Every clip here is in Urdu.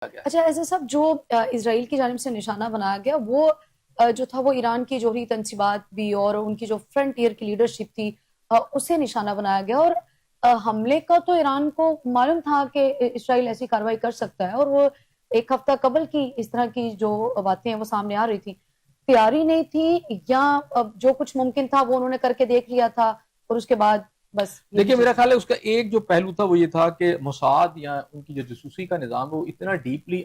گیا. اچھا ایسا سب جو اسرائیل کی جانب سے نشانہ بنایا گیا وہ جو تھا وہ ایران کی جوہری تنصیبات بھی اور ان کی جو فرنٹیئر کی لیڈرشپ تھی اسے نشانہ بنایا گیا. اور حملے کا تو ایران کو معلوم تھا کہ اسرائیل ایسی کارروائی کر سکتا ہے، اور وہ ایک ہفتہ قبل کی اس طرح کی جو باتیں ہیں وہ سامنے آ رہی تھی. تیاری نہیں تھی یا جو کچھ ممکن تھا وہ انہوں نے کر کے دیکھ لیا تھا اور اس کے بعد بس؟ دیکھیں میرا خیال ہے اس کا ایک جو پہلو تھا وہ یہ تھا کہ موساد یا ان کی جو جاسوسی کا نظام وہ اتنا ڈیپلی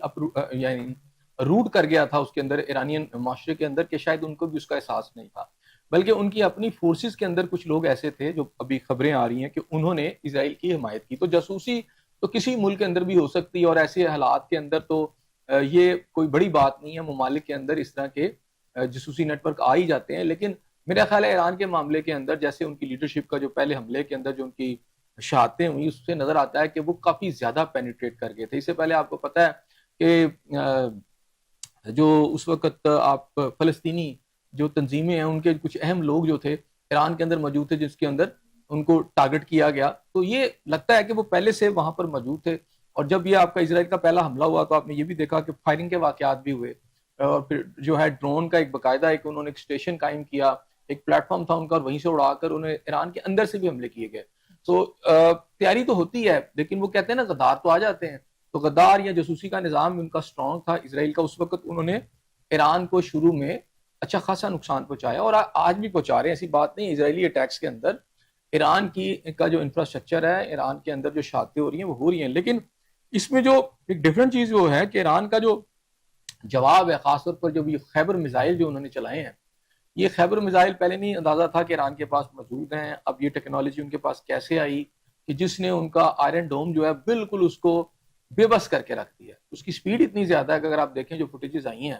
یعنی روٹ کر گیا تھا اس کے اندر، ایرانین معاشرے کے اندر، کہ شاید ان کو بھی اس کا احساس نہیں تھا. بلکہ ان کی اپنی فورسز کے اندر کچھ لوگ ایسے تھے جو ابھی خبریں آ رہی ہیں کہ انہوں نے اسرائیل کی حمایت کی. تو جاسوسی تو کسی ملک کے اندر بھی ہو سکتی ہے، اور ایسے حالات کے اندر تو یہ کوئی بڑی بات نہیں ہے. ممالک کے اندر اس طرح کے جاسوسی نیٹ ورک آ ہی جاتے ہیں. لیکن میرا خیال ہے ایران کے معاملے کے اندر جیسے ان کی لیڈرشپ کا جو پہلے حملے کے اندر جو ان کی شہادتیں ہوئی اس سے نظر آتا ہے کہ وہ کافی زیادہ پینیٹریٹ کر گئے تھے. اس سے پہلے آپ کو پتہ ہے کہ جو اس وقت آپ فلسطینی جو تنظیمیں ہیں ان کے کچھ اہم لوگ جو تھے ایران کے اندر موجود تھے جس کے اندر ان کو ٹارگٹ کیا گیا. تو یہ لگتا ہے کہ وہ پہلے سے وہاں پر موجود تھے. اور جب یہ آپ کا اسرائیل کا پہلا حملہ ہوا تو آپ نے یہ بھی دیکھا کہ فائرنگ کے واقعات بھی ہوئے، اور پھر جو ہے ڈرون کا ایک باقاعدہ انہوں نے ایک اسٹیشن قائم کیا، ایک پلیٹ فارم تھا ان کا، اور وہیں سے اڑا کر انہیں ایران کے اندر سے بھی حملے کیے گئے. تو تیاری تو ہوتی ہے لیکن وہ کہتے ہیں نا غدار تو آ جاتے ہیں. تو غدار یا جاسوسی کا نظام ان کا سٹرونگ تھا اسرائیل کا. اس وقت انہوں نے ایران کو شروع میں اچھا خاصا نقصان پہنچایا، اور آج بھی پہنچا رہے ہیں. ایسی بات نہیں، اسرائیلی اٹیکس کے اندر ایران کا جو انفراسٹرکچر ہے، ایران کے اندر جو شہادتیں ہو رہی ہیں وہ ہو رہی ہیں. لیکن اس میں جو ایک ڈفرنٹ چیز وہ ہے کہ ایران کا جو جواب ہے، خاص طور پر جو یہ خیبر میزائل جو انہوں نے چلائے ہیں، یہ خیبر میزائل پہلے نہیں اندازہ تھا کہ ایران کے پاس موجود ہیں. اب یہ ٹیکنالوجی ان کے پاس کیسے آئی کہ جس نے ان کا آئرن ڈوم جو ہے بالکل اس کو بے بس کر کے رکھ دیا. اس کی سپیڈ اتنی زیادہ ہے کہ اگر آپ دیکھیں جو فوٹیجز آئی ہیں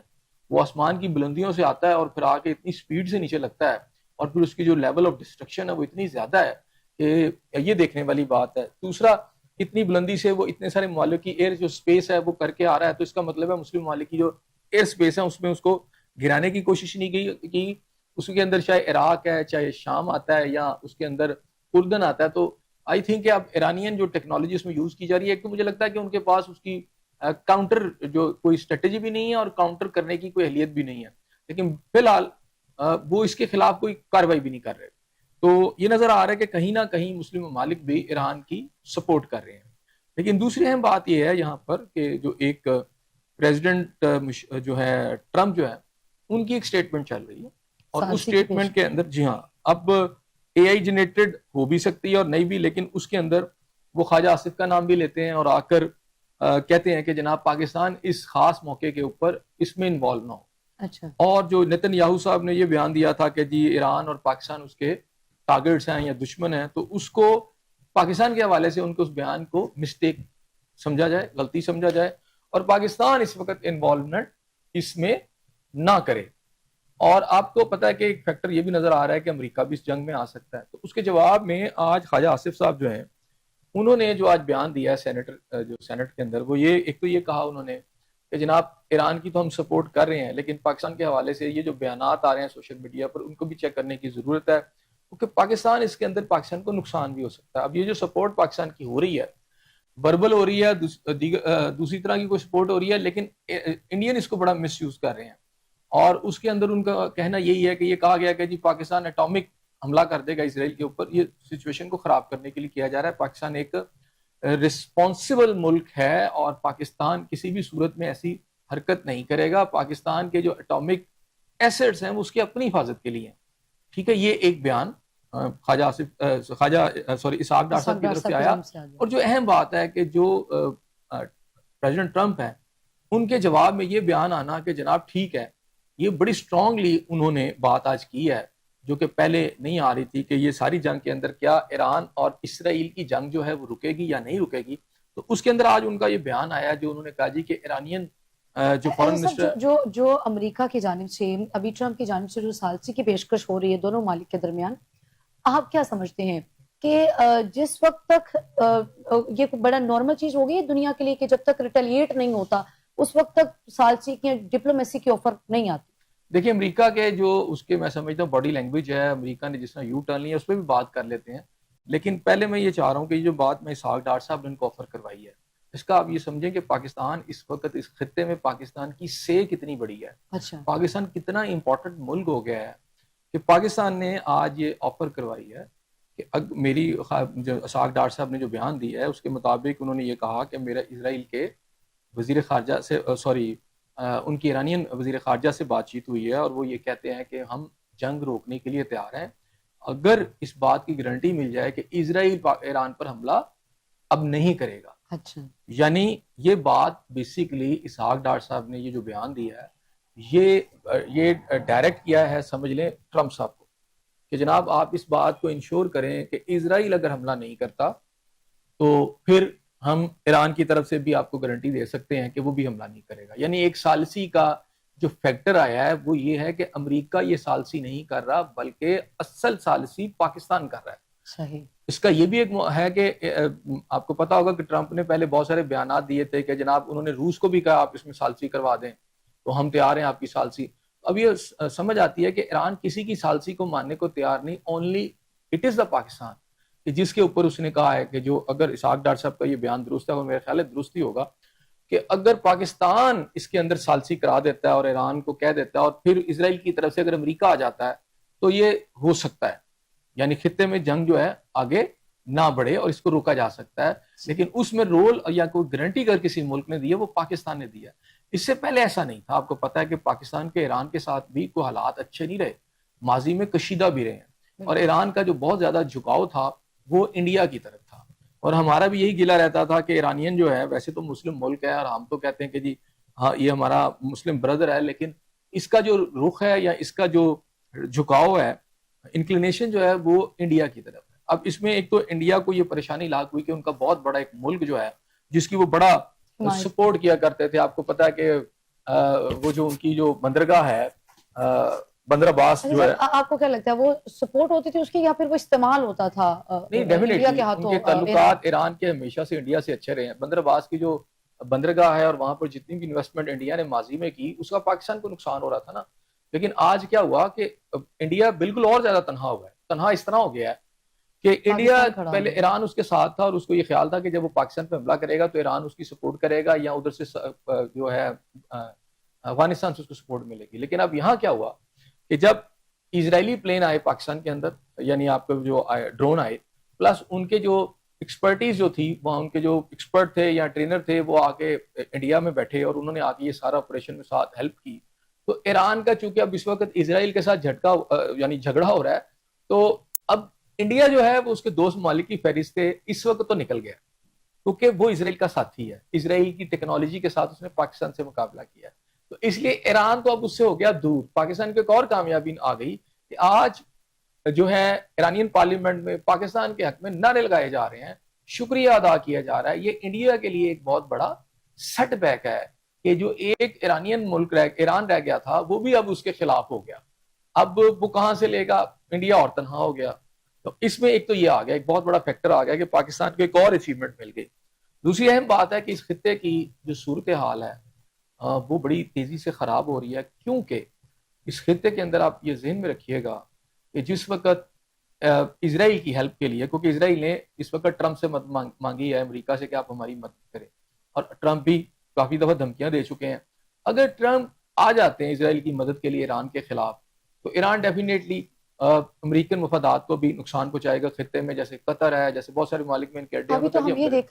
وہ آسمان کی بلندیوں سے آتا ہے اور پھر آ کے اتنی سپیڈ سے نیچے لگتا ہے، اور پھر اس کی جو لیول آف ڈسٹرکشن ہے وہ اتنی زیادہ ہے کہ یہ دیکھنے والی بات ہے. دوسرا، اتنی بلندی سے وہ اتنے سارے ممالک کی ایئر جو سپیس ہے وہ کر کے آ رہا ہے. تو اس کا مطلب ہے مسلم ممالک کی جو ایئر سپیس ہے اس میں اس کو گرانے کی کوشش نہیں کی. اس کے اندر چاہے عراق ہے، چاہے شام آتا ہے، یا اس کے اندر اردن آتا ہے. تو آئی تھنک کہ اب ایرانین جو ٹیکنالوجی اس میں یوز کی جا رہی ہے، ایک تو مجھے لگتا ہے کہ ان کے پاس اس کی کاؤنٹر جو کوئی اسٹریٹجی بھی نہیں ہے اور کاؤنٹر کرنے کی کوئی اہلیت بھی نہیں ہے. لیکن فی الحال وہ اس کے خلاف کوئی کارروائی بھی نہیں کر رہے. تو یہ نظر آ رہا ہے کہ کہیں نہ کہیں مسلم ممالک بھی ایران کی سپورٹ کر رہے ہیں. لیکن دوسری اہم بات یہ ہے یہاں پر کہ جو ایک پریزیڈنٹ جو ہے ٹرمپ جو ہے ان کی ایک سٹیٹمنٹ چل رہی ہے، اور اس سٹیٹمنٹ کے اندر جی ہاں اب اے آئی جنریٹڈ ہو بھی سکتی ہے اور نہیں بھی، لیکن اس کے اندر وہ خواجہ آصف کا نام بھی لیتے ہیں اور آ کر کہتے ہیں کہ جناب پاکستان اس خاص موقع کے اوپر اس میں انوالو نہ ہو. اچھا. اور جو نیتن یاہو صاحب نے یہ بیان دیا تھا کہ جی ایران اور پاکستان اس کے ٹارگٹس ہیں یا دشمن ہیں، تو اس کو پاکستان کے حوالے سے ان کو اس بیان کو مسٹیک سمجھا جائے، غلطی سمجھا جائے، اور پاکستان اس وقت انوالومنٹ اس میں نہ کرے. اور آپ کو پتا ہے کہ ایک فیکٹر یہ بھی نظر آ رہا ہے کہ امریکہ بھی اس جنگ میں آ سکتا ہے. تو اس کے جواب میں آج خواجہ آصف صاحب جو ہیں انہوں نے جو آج بیان دیا ہے سینٹ کے اندر، وہ یہ ایک تو یہ کہا انہوں نے کہ جناب ایران کی تو ہم سپورٹ کر رہے ہیں، لیکن پاکستان کے حوالے سے یہ جو بیانات آ رہے ہیں سوشل میڈیا پر ان کو بھی چیک کرنے کی ضرورت ہے، کیونکہ پاکستان اس کے اندر پاکستان کو نقصان بھی ہو سکتا ہے. اب یہ جو سپورٹ پاکستان کی ہو رہی ہے، وربل ہو رہی ہے، دوسری طرح کی کوئی سپورٹ ہو رہی ہے، لیکن انڈین اس کو بڑا مس یوز کر رہے ہیں. اور اس کے اندر ان کا کہنا یہی ہے کہ یہ کہا گیا کہ جی پاکستان ایٹامک حملہ کر دے گا اسرائیل کے اوپر. یہ سچویشن کو خراب کرنے کے لیے کیا جا رہا ہے. پاکستان ایک رسپانسبل ملک ہے اور پاکستان کسی بھی صورت میں ایسی حرکت نہیں کرے گا. پاکستان کے جو ایٹامک ایسٹس ہیں وہ اس کی اپنی حفاظت کے لیے ہیں. ٹھیک ہے، یہ ایک بیان اسحاق ڈار صاحب کی طرف سے آیا. اور جو اہم بات ہے کہ جو پریزیڈنٹ ٹرمپ ہے ان کے جواب میں یہ بیان آنا کہ جناب ٹھیک ہے، یہ بڑی اسٹرانگلی انہوں نے بات آج کی ہے جو کہ پہلے نہیں آ رہی تھی کہ یہ ساری جنگ کے اندر کیا ایران اور اسرائیل کی جنگ جو ہے وہ رکے گی یا نہیں رکے گی. تو اس کے اندر آج ان کا یہ بیان آیا جو انہوں نے کہا جی کہ ایرانین جو فورن منسٹر جو امریکہ کی جانب سے ابھی ٹرمپ کی جانب سے جو ثالثی کی پیشکش ہو رہی ہے دونوں ممالک کے درمیان، آپ کیا سمجھتے ہیں کہ جس وقت تک یہ بڑا نارمل چیز ہو گئی ہے دنیا کے لیے کہ جب تک ریٹیلیٹ نہیں ہوتا اس وقت تک ثالثی کی ڈپلومیسی کی آفر نہیں آتی؟ دیکھیں امریکہ کے جو اس کے میں سمجھتا ہوں باڈی لینگویج ہے، امریکہ نے جس طرح یو ٹرن لیا اس پہ بھی بات کر لیتے ہیں. لیکن پہلے میں یہ چاہ رہا ہوں کہ یہ جو بات میں اسحاق ڈار صاحب نے ان کو آفر کروائی ہے، اس کا آپ یہ سمجھیں کہ پاکستان اس وقت اس خطے میں پاکستان کی سے کتنی بڑی ہے، اچھا پاکستان کتنا امپورٹنٹ ملک ہو گیا ہے کہ پاکستان نے آج یہ آفر کروائی ہے کہ میری جو اسحاق ڈار صاحب نے جو بیان دیا ہے اس کے مطابق انہوں نے یہ کہا کہ میرا اسرائیل کے وزیر خارجہ سے ان کی ایرانین وزیر خارجہ سے بات چیت ہوئی ہے اور وہ یہ کہتے ہیں کہ ہم جنگ روکنے کے لیے تیار ہیں اگر اس بات کی گارنٹی مل جائے کہ اسرائیل ایران پر حملہ اب نہیں کرے گا۔ اچھا یعنی یہ بات بیسیکلی اسحاق ڈار صاحب نے یہ جو بیان دیا ہے یہ ڈائریکٹ کیا ہے سمجھ لیں ٹرمپ صاحب کو کہ جناب آپ اس بات کو انشور کریں کہ اسرائیل اگر حملہ نہیں کرتا تو پھر ہم ایران کی طرف سے بھی آپ کو گارنٹی دے سکتے ہیں کہ وہ بھی حملہ نہیں کرے گا۔ یعنی ایک ثالثی کا جو فیکٹر آیا ہے وہ یہ ہے کہ امریکہ یہ ثالثی نہیں کر رہا بلکہ اصل ثالثی پاکستان کر رہا ہے۔ صحیح۔ اس کا یہ بھی ایک ہے کہ آپ کو پتا ہوگا کہ ٹرمپ نے پہلے بہت سارے بیانات دیے تھے کہ جناب انہوں نے روس کو بھی کہا آپ اس میں ثالثی کروا دیں تو ہم تیار ہیں آپ کی ثالثی۔ اب یہ سمجھ آتی ہے کہ ایران کسی کی ثالثی کو ماننے کو تیار نہیں، اونلی اٹ از دا پاکستان کہ جس کے اوپر اس نے کہا ہے کہ جو اگر اسحاق ڈار صاحب کا یہ بیان درست ہے اور میرا خیال ہے درست ہی ہوگا کہ اگر پاکستان اس کے اندر ثالثی کرا دیتا ہے اور ایران کو کہہ دیتا ہے اور پھر اسرائیل کی طرف سے اگر امریکہ آ جاتا ہے تو یہ ہو سکتا ہے، یعنی خطے میں جنگ جو ہے آگے نہ بڑھے اور اس کو روکا جا سکتا ہے، لیکن اس میں رول یا کوئی گارنٹی اگر کسی ملک نے دی ہے وہ پاکستان نے دیا ہے۔ اس سے پہلے ایسا نہیں تھا، آپ کو پتا ہے کہ پاکستان کے ایران کے ساتھ بھی کوئی حالات اچھے نہیں رہے، ماضی میں کشیدہ بھی رہے ہیں، اور ایران کا جو بہت زیادہ جھکاؤ تھا وہ انڈیا کی طرف تھا، اور ہمارا بھی یہی گلہ رہتا تھا کہ ایرانین جو ہے ویسے تو مسلم ملک ہے اور ہم تو کہتے ہیں کہ جی ہاں یہ ہمارا مسلم بردر ہے، لیکن اس کا جو رخ ہے یا اس کا جو جھکاؤ ہے، انکلینیشن جو ہے وہ انڈیا کی طرف ہے۔ اب اس میں ایک تو انڈیا کو یہ پریشانی لاحق ہوئی کہ ان کا بہت بڑا ایک ملک جو ہے جس کی وہ بڑا سپورٹ کیا کرتے تھے، آپ کو پتا ہے کہ وہ جو ان کی جو بندرگاہ ہے بندر عباس جو ہے، آپ کو کیا لگتا ہے وہ سپورٹ ہوتی تھی اس کی یا پھر وہ استعمال ہوتا تھا نہیں انڈیا کے ڈیفینیٹلی ہاتھوں؟ ان کے تعلقات ایران کے ہمیشہ سے انڈیا سے اچھے رہے ہیں۔ بندر عباس کی جو بندرگاہ ہے اور وہاں پر جتنی بھی انویسٹمنٹ انڈیا نے ماضی میں کی اس کا پاکستان کو نقصان ہو رہا تھا نا، لیکن آج کیا ہوا کہ انڈیا بالکل اور زیادہ تنہا ہوا ہے، تنہا اس طرح ہو گیا ہے کہ انڈیا پہلے ایران اس کے ساتھ تھا اور اس کو یہ خیال تھا کہ جب وہ پاکستان پہ حملہ کرے گا تو ایران اس کی سپورٹ کرے گا یا ادھر سے جو ہے افغانستان سے اس کو سپورٹ ملے گی۔ لیکن اب یہاں کیا ہوا کہ جب اسرائیلی پلین آئے پاکستان کے اندر، یعنی آپ کو جو ڈرون آئے، پلس ان کے جو ایکسپرٹیز جو تھی وہاں ان کے جو ایکسپرٹ تھے یا ٹرینر تھے وہ آ کے انڈیا میں بیٹھے اور انہوں نے آ کے یہ سارا آپریشن میں ساتھ ہیلپ کی، تو ایران کا چونکہ اب اس وقت اسرائیل کے ساتھ یعنی جھگڑا ہو رہا ہے، تو اب انڈیا جو ہے وہ اس کے دوست ممالک کی فہرست سے اس وقت تو نکل گیا کیونکہ وہ اسرائیل کا ساتھی ہے، اسرائیل کی ٹیکنالوجی کے ساتھ اس نے پاکستان سے مقابلہ کیا ہے، تو اس لیے ایران تو اب اس سے ہو گیا دور۔ پاکستان کی ایک اور کامیابی آ گئی کہ آج جو ہے ایرانین پارلیمنٹ میں پاکستان کے حق میں نعرے لگائے جا رہے ہیں، شکریہ ادا کیا جا رہا ہے۔ یہ انڈیا کے لیے ایک بہت بڑا سیٹ بیک ہے کہ جو ایک ایرانین ملک ایران رہ گیا تھا وہ بھی اب اس کے خلاف ہو گیا، اب وہ کہاں سے لے گا، انڈیا اور تنہا ہو گیا۔ تو اس میں ایک تو یہ آ گیا، ایک بہت بڑا فیکٹر آ گیا کہ پاکستان کو ایک اور اچیومنٹ مل گئی۔ دوسری اہم بات ہے کہ اس خطے کی جو صورتحال ہے وہ بڑی تیزی سے خراب ہو رہی ہے، کیونکہ اس خطے کے اندر آپ یہ ذہن میں رکھیے گا کہ جس وقت اسرائیل کی ہیلپ کے لیے، کیونکہ اسرائیل نے اس وقت ٹرمپ سے مدد مانگی ہے امریکہ سے کہ آپ ہماری مدد کریں، اور ٹرمپ بھی کافی دفعہ دھمکیاں دے چکے ہیں، اگر ٹرمپ آ جاتے ہیں اسرائیل کی مدد کے لیے ایران کے خلاف تو ایران ڈیفینیٹلی امریکن مفادات کو بھی نقصان پہنچائے گا خطے میں، جیسے قطر ہے، جیسے بہت سارے ممالک میں ان کے اڈے ابھی تو ہم یہ دیکھ